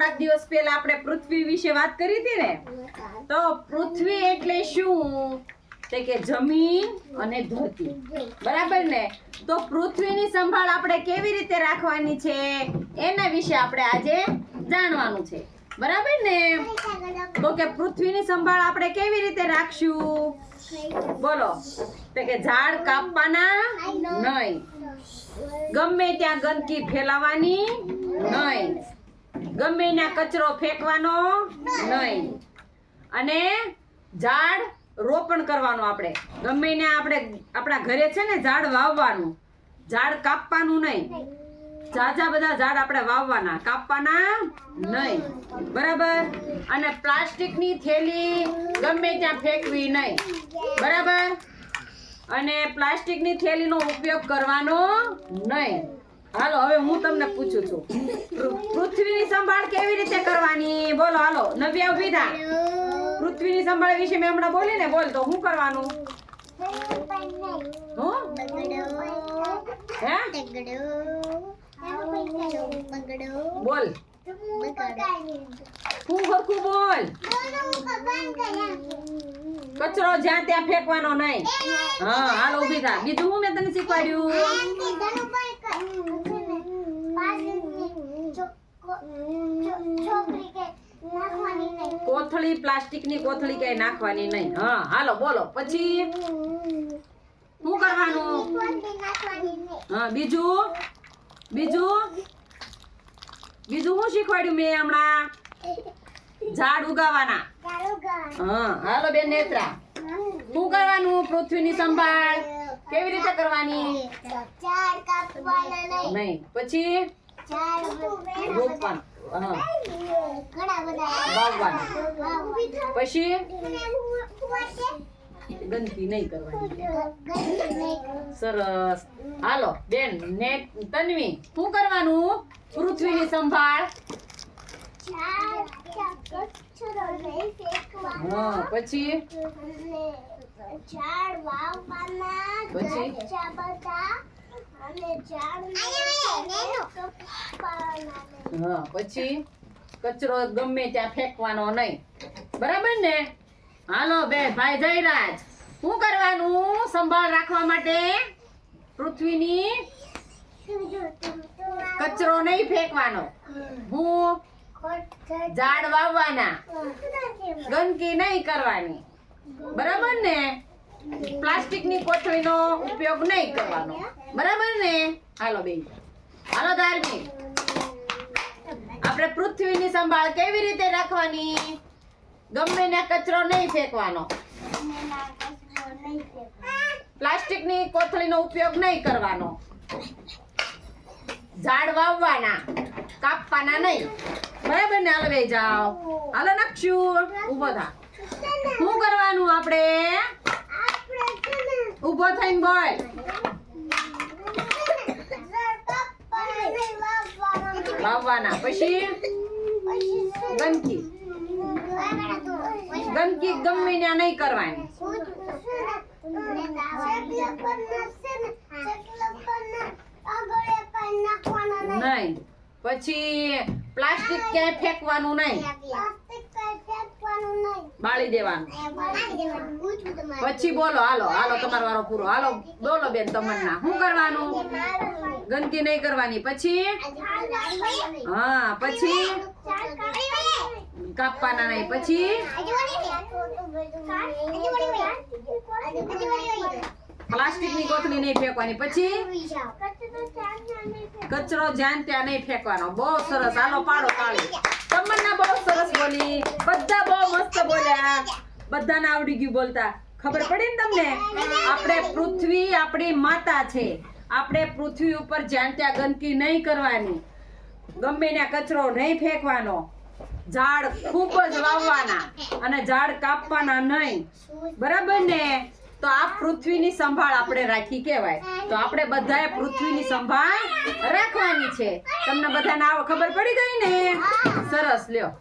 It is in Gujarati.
થોડાક દિવસ પહેલા આપણે પૃથ્વી વિશે વાત કરી હતી ને, તો પૃથ્વી એટલે શું? તે કે જમીન અને ધરતી, બરાબર ને? તો પૃથ્વીની સંભાળ આપણે કેવી રીતે રાખવાની છે એના વિશે આપણે આજે જાણવાનું છે, બરાબર ને? તો કે પૃથ્વીની સંભાળ આપણે કેવી રીતે રાખશું? બોલો. તો કે ઝાડ કાપવાના નહીં, ગમે ત્યાં ગંદકી ફેલાવાની નહીં, ગમે ત્યાં કચરો ફેંકવાનો નહીં, અને ઝાડ રોપણ કરવાનું. આપણે ગમે ને આપણે આપણા ઘરે છે ને ઝાડ વાવવાનું, ઝાડ કાપવાનું નહીં. ઝાઝા બધા ઝાડ આપણે વાવવાના, કાપવાના નહીં, બરાબર? અને પ્લાસ્ટિકની થેલી ગમે ત્યાં ફેંકવી નહીં, બરાબર? અને પ્લાસ્ટિકની થેલીનો ઉપયોગ કરવાનો નહીં. હાલો હવે હું તમને પૂછું છું, પૃથ્વીની સંભાળ કેવી રીતે કરવાની? બોલો. હાલો નવ્યા ઊભી થા. પૃથ્વીની સંભાળ વિશે મેં હમણાં બોલી ને, બોલ તો શું કરવાનું? બોલ. હું હરખું બોલ. કચરો જ્યાં ત્યાં ફેંકવાનો નહીં. હા હાલો ઊભી થા. બીજું હું મેં તને શીખવાડ્યું? કોથળી, પ્લાસ્ટિકની કોથળી કઈ નાખવાની નહીં. હા હાલો બોલો. પછી શું કરવાનું? હા બીજું બીજું બીજું શું શીખવાડ્યું મેં હમણાં? ઝાડ ઉગાવવાના. હા હાલો બેન નેત્રા, શું કરવાનું? પૃથ્વીની સંભાળ કેવી રીતે કરવાની? નહીં. પછી રોપવાનું. હા વાવવાનું. પછી ગંદકી નહીં કરવાની. સરસ. હાલો બેન ને તન્વી, શું કરવાનું પૃથ્વીની સંભાળ? હા પછી હા પછી કચરો ગમે ત્યાં ફેંકવાનો નહીં, બરાબર ને? હાલો બે ભાઈ જયરાજ, શું કરવાનું સંભાળ રાખવા માટે પૃથ્વીની? કચરો નહીં ફેંકવાનો. હું ઝાડ વાવવાના, ગંદકી નહીં કરવાની, બરાબર ને? પ્લાસ્ટિકની કોથળીનો ઉપયોગ નહીં કરવાનો, બરાબર ને? હાલો બેન. હાલો ધાર્મિક, આપણે પૃથ્વીની સંભાળ કેવી રીતે રાખવાની? ગમે ને કચરો નહીં ફેંકવાનો, પ્લાસ્ટિકની કોથળીનો ઉપયોગ નહીં કરવાનો, ઝાડ વાવવાના, કાપવાના નહીં, બરાબર ને? હાલો બે જાઓ. હાલો નક્ષુ ઊભો થા. શું કરવાનું આપણે? ઊભો થઈને બોલ. વાવવાના. પછી ગંદકી ગંદકી ગમે ત્યાં નહીં કરવાની. નહીં. પછી પ્લાસ્ટિક ક્યાંય ફેંકવાનું નહીં, બાળી દેવાનું. પછી બોલો. હાલો હાલો તમારો વારો પૂરો. હાલો બોલો બેન તમન્ના, શું કરવાનું? ગંદકી નહીં કરવાની. પછી હા પછી કાપવાના નહીં. પછી પ્લાસ્ટિકની કોથળી નહીં ફેંકવાની. પછી કચરો જ્યાં ત્યાં નહીં ફેંકવાનો. બહુ સરસ. હાલો પાડો તાળી. તમન્ના બહુ સરસ બોલી, બધા બહુ મસ્ત બોલ્યા, બધાને આવડી ગયું બોલતા. ખબર પડી ને તમને? આપણે પૃથ્વી આપણી માતા છે. આપણે પૃથ્વી ઉપર જ્યાં ત્યાં ગંદકી નહીં કરવાની, ગમે ત્યાં કચરો નહીં ફેંકવાનો, ઝાડ ખૂબ જ વાવવાના અને ઝાડ કાપવાના નહીં, બરાબર ને? તો આ પૃથ્વીની સંભાળ આપણે રાખી કહેવાય. તો આપણે બધાએ પૃથ્વીની સંભાળ રાખવાની છે. તમને બધાને ખબર પડી ગઈ ને? સરસ. લ્યો.